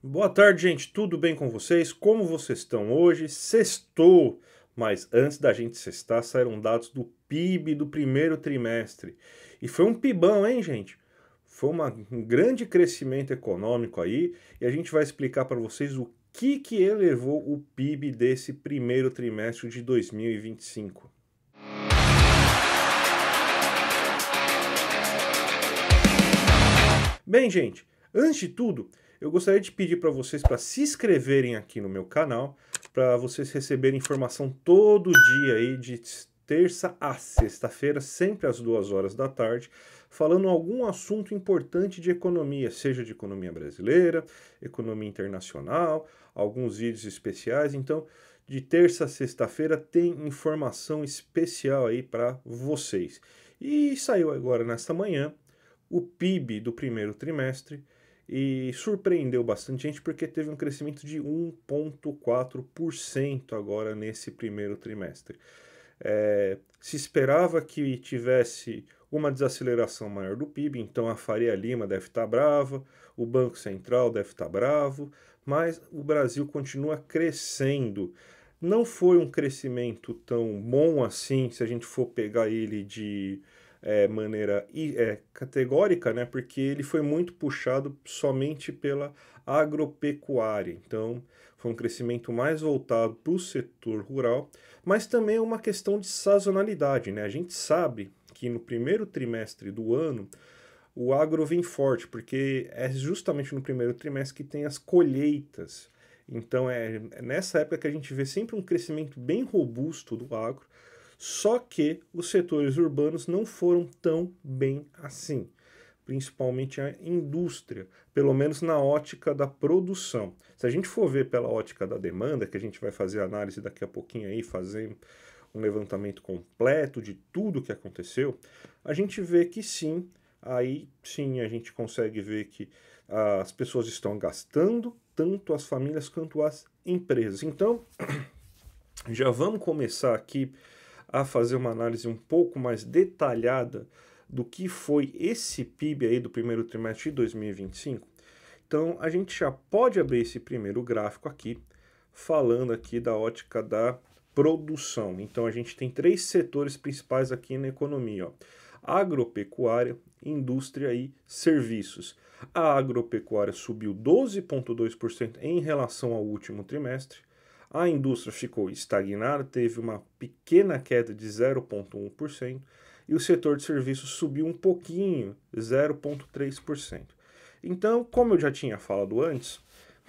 Boa tarde, gente. Tudo bem com vocês? Como vocês estão hoje? Sextou, mas antes da gente sextar, saíram dados do PIB do primeiro trimestre. E foi um pibão, hein, gente? Foi um grande crescimento econômico aí, e a gente vai explicar para vocês o que elevou o PIB desse primeiro trimestre de 2025. Bem, gente, antes de tudo, eu gostaria de pedir para vocês para se inscreverem aqui no meu canal, para vocês receberem informação todo dia aí de terça a sexta-feira, sempre às 2 horas da tarde, falando algum assunto importante de economia, seja de economia brasileira, economia internacional, alguns vídeos especiais. Então, de terça a sexta-feira tem informação especial aí para vocês. E saiu agora nesta manhã o PIB do primeiro trimestre e surpreendeu bastante gente porque teve um crescimento de 1,4% agora nesse primeiro trimestre. Se esperava que tivesse uma desaceleração maior do PIB, então a Faria Lima deve estar brava, o Banco Central deve estar bravo, mas o Brasil continua crescendo. Não foi um crescimento tão bom assim, se a gente for pegar ele de maneira categórica, né? Porque ele foi muito puxado somente pela agropecuária. Então, foi um crescimento mais voltado para o setor rural, mas também é uma questão de sazonalidade, né? A gente sabe que no primeiro trimestre do ano o agro vem forte, porque é justamente no primeiro trimestre que tem as colheitas. Então é nessa época que a gente vê sempre um crescimento bem robusto do agro, só que os setores urbanos não foram tão bem assim, principalmente a indústria, pelo menos na ótica da produção. Se a gente for ver pela ótica da demanda, que a gente vai fazer análise daqui a pouquinho aí, fazendo um levantamento completo de tudo que aconteceu, a gente vê que sim, aí sim a gente consegue ver que as pessoas estão gastando, tanto as famílias quanto as empresas. Então, já vamos começar aqui a fazer uma análise um pouco mais detalhada do que foi esse PIB aí do primeiro trimestre de 2025. Então, a gente já pode abrir esse primeiro gráfico aqui, falando aqui da ótica da produção. Então, a gente tem três setores principais aqui na economia, ó: agropecuária, indústria e serviços. A agropecuária subiu 12,2% em relação ao último trimestre. A indústria ficou estagnada, teve uma pequena queda de 0,1%, e o setor de serviços subiu um pouquinho, 0,3%. Então, como eu já tinha falado antes,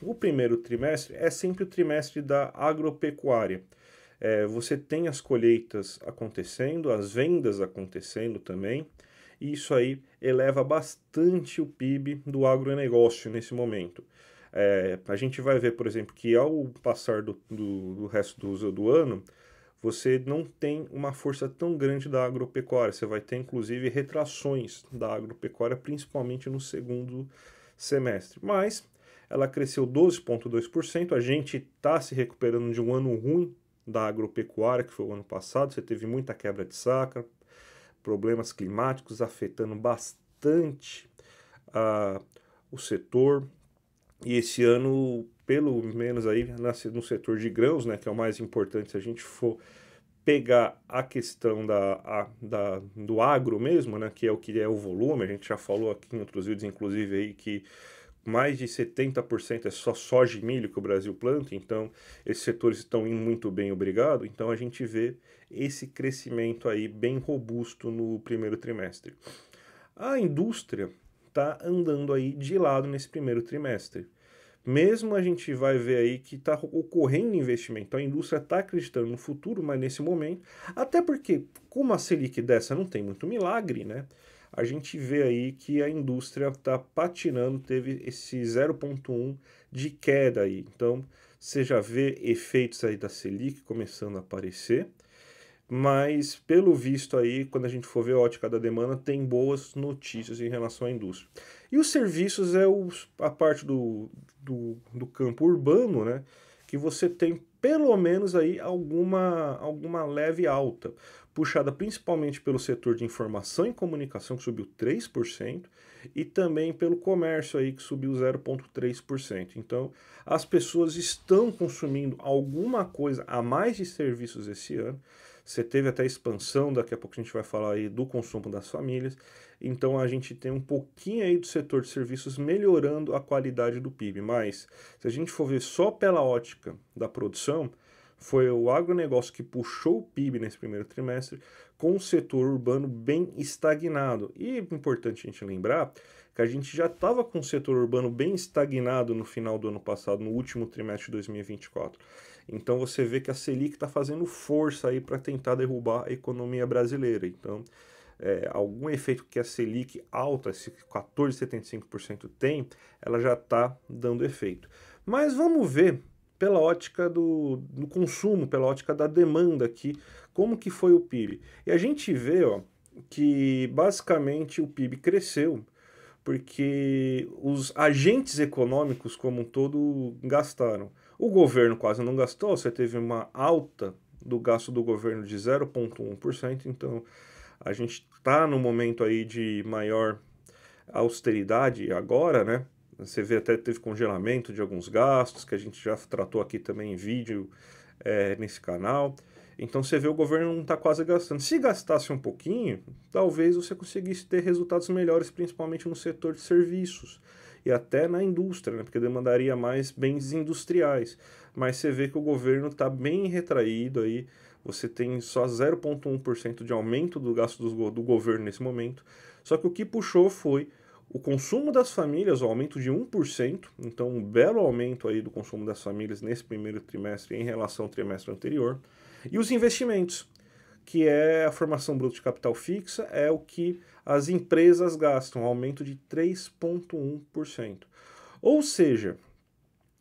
o primeiro trimestre é sempre o trimestre da agropecuária. Você tem as colheitas acontecendo, as vendas acontecendo também, e isso aí eleva bastante o PIB do agronegócio nesse momento. A gente vai ver, por exemplo, que ao passar do resto do ano, você não tem uma força tão grande da agropecuária. Você vai ter, inclusive, retrações da agropecuária, principalmente no segundo semestre. Mas ela cresceu 12,2%. A gente está se recuperando de um ano ruim da agropecuária, que foi o ano passado. Você teve muita quebra de safra, problemas climáticos afetando bastante o setor. E esse ano, pelo menos aí no setor de grãos, né, que é o mais importante, se a gente for pegar a questão do agro mesmo, né, que é o volume, a gente já falou aqui em outros vídeos, inclusive, aí, que mais de 70% é só soja e milho que o Brasil planta, então esses setores estão indo muito bem, obrigado. Então a gente vê esse crescimento aí bem robusto no primeiro trimestre. A indústria está andando aí de lado nesse primeiro trimestre. Mesmo a gente vai ver aí que está ocorrendo investimento, a indústria está acreditando no futuro, mas nesse momento, até porque, como a Selic dessa não tem muito milagre, né? A gente vê aí que a indústria está patinando, teve esse 0,1 de queda aí. Então, você já vê efeitos aí da Selic começando a aparecer, mas pelo visto aí, quando a gente for ver a ótica da demanda, tem boas notícias em relação à indústria. E os serviços é a parte do campo urbano, né? Que você tem pelo menos aí alguma leve alta, puxada principalmente pelo setor de informação e comunicação, que subiu 3%, e também pelo comércio aí que subiu 0,3%. Então, as pessoas estão consumindo alguma coisa a mais de serviços esse ano. Você teve até expansão, daqui a pouco a gente vai falar aí do consumo das famílias. Então a gente tem um pouquinho aí do setor de serviços melhorando a qualidade do PIB, mas se a gente for ver só pela ótica da produção, foi o agronegócio que puxou o PIB nesse primeiro trimestre, com o setor urbano bem estagnado. E é importante a gente lembrar que a gente já estava com o setor urbano bem estagnado no final do ano passado, no último trimestre de 2024. Então você vê que a Selic está fazendo força aí para tentar derrubar a economia brasileira. Então, algum efeito que a Selic alta, esse 14,75% tem, ela já está dando efeito. Mas vamos ver pela ótica do consumo, pela ótica da demanda aqui, como que foi o PIB. E a gente vê que basicamente o PIB cresceu porque os agentes econômicos como um todo gastaram. O governo quase não gastou, você teve uma alta do gasto do governo de 0,1%, então a gente está no momento aí de maior austeridade agora, né? Você vê até teve congelamento de alguns gastos, que a gente já tratou aqui também em vídeo nesse canal. Então você vê o governo não está quase gastando. Se gastasse um pouquinho, talvez você conseguisse ter resultados melhores, principalmente no setor de serviços e até na indústria, né? Porque demandaria mais bens industriais. Mas você vê que o governo está bem retraído aí. Você tem só 0,1% de aumento do gasto do governo nesse momento. Só que o que puxou foi o consumo das famílias, o aumento de 1%, então um belo aumento aí do consumo das famílias nesse primeiro trimestre em relação ao trimestre anterior. E os investimentos, que é a formação bruta de capital fixa, é o que as empresas gastam, um aumento de 3,1%. Ou seja,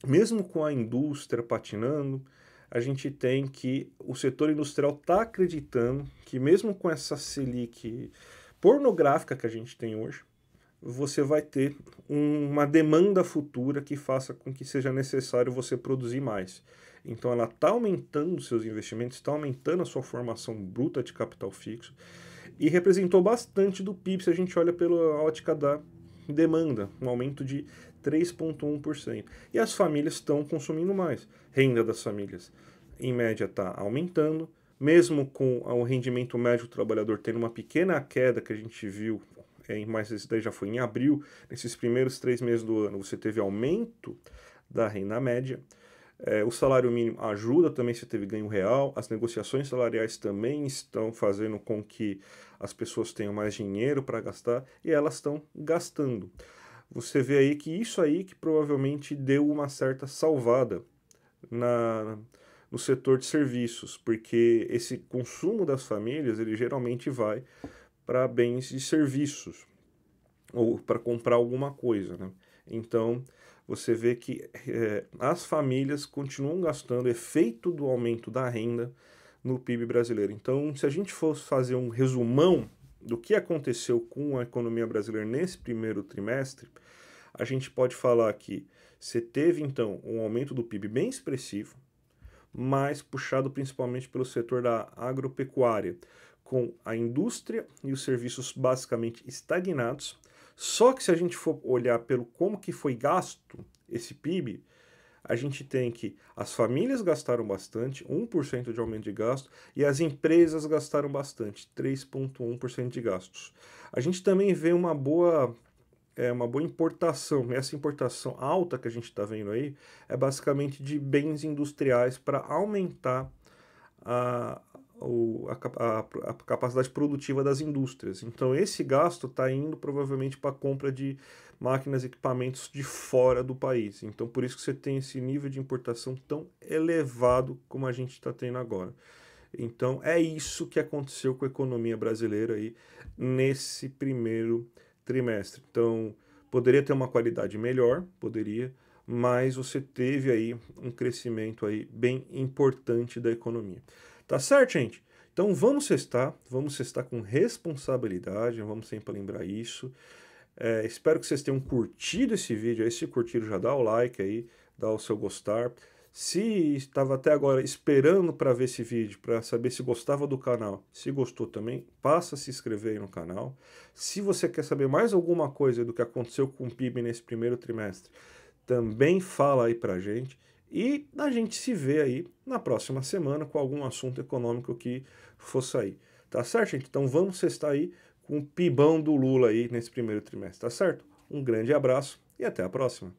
mesmo com a indústria patinando, a gente tem que o setor industrial está acreditando que mesmo com essa Selic pornográfica que a gente tem hoje, você vai ter uma demanda futura que faça com que seja necessário você produzir mais. Então ela está aumentando seus investimentos, está aumentando a sua formação bruta de capital fixo e representou bastante do PIB se a gente olha pela ótica da demanda, um aumento de 3,1%. E as famílias estão consumindo mais. Renda das famílias, em média, está aumentando, mesmo com o rendimento médio do trabalhador tendo uma pequena queda que a gente viu, mas isso daí já foi em abril, nesses primeiros 3 meses do ano, você teve aumento da renda média. O salário mínimo ajuda também, você teve ganho real, as negociações salariais também estão fazendo com que as pessoas tenham mais dinheiro para gastar e elas estão gastando. Você vê aí que isso aí que provavelmente deu uma certa salvada no setor de serviços, porque esse consumo das famílias, ele geralmente vai para bens e serviços, ou para comprar alguma coisa, né? Então, você vê que as famílias continuam gastando, efeito do aumento da renda no PIB brasileiro. Então, se a gente fosse fazer um resumão do que aconteceu com a economia brasileira nesse primeiro trimestre, a gente pode falar que você teve, então, um aumento do PIB bem expressivo, mas puxado principalmente pelo setor da agropecuária, com a indústria e os serviços basicamente estagnados. Só que se a gente for olhar pelo como que foi gasto esse PIB, a gente tem que as famílias gastaram bastante, 1% de aumento de gasto, e as empresas gastaram bastante, 3,1% de gastos. A gente também vê uma boa importação. Essa importação alta que a gente está vendo aí é basicamente de bens industriais para aumentar a capacidade produtiva das indústrias. Então esse gasto está indo provavelmente para a compra de máquinas e equipamentos de fora do país. Então por isso que você tem esse nível de importação tão elevado como a gente está tendo agora. Então é isso que aconteceu com a economia brasileira aí nesse primeiro trimestre. Então poderia ter uma qualidade melhor, poderia, mas você teve aí um crescimento aí bem importante da economia. Tá certo, gente? Então vamos cestar com responsabilidade, vamos sempre lembrar isso. Espero que vocês tenham curtido esse vídeo aí. Se curtiram, já dá o like aí, dá o seu gostar. Se estava até agora esperando para ver esse vídeo, para saber se gostava do canal, se gostou também, passa a se inscrever aí no canal. Se você quer saber mais alguma coisa do que aconteceu com o PIB nesse primeiro trimestre, também fala aí pra gente. E a gente se vê aí na próxima semana com algum assunto econômico que for sair. Tá certo, gente? Então vamos sextar aí com o pibão do Lula aí nesse primeiro trimestre, tá certo? Um grande abraço e até a próxima.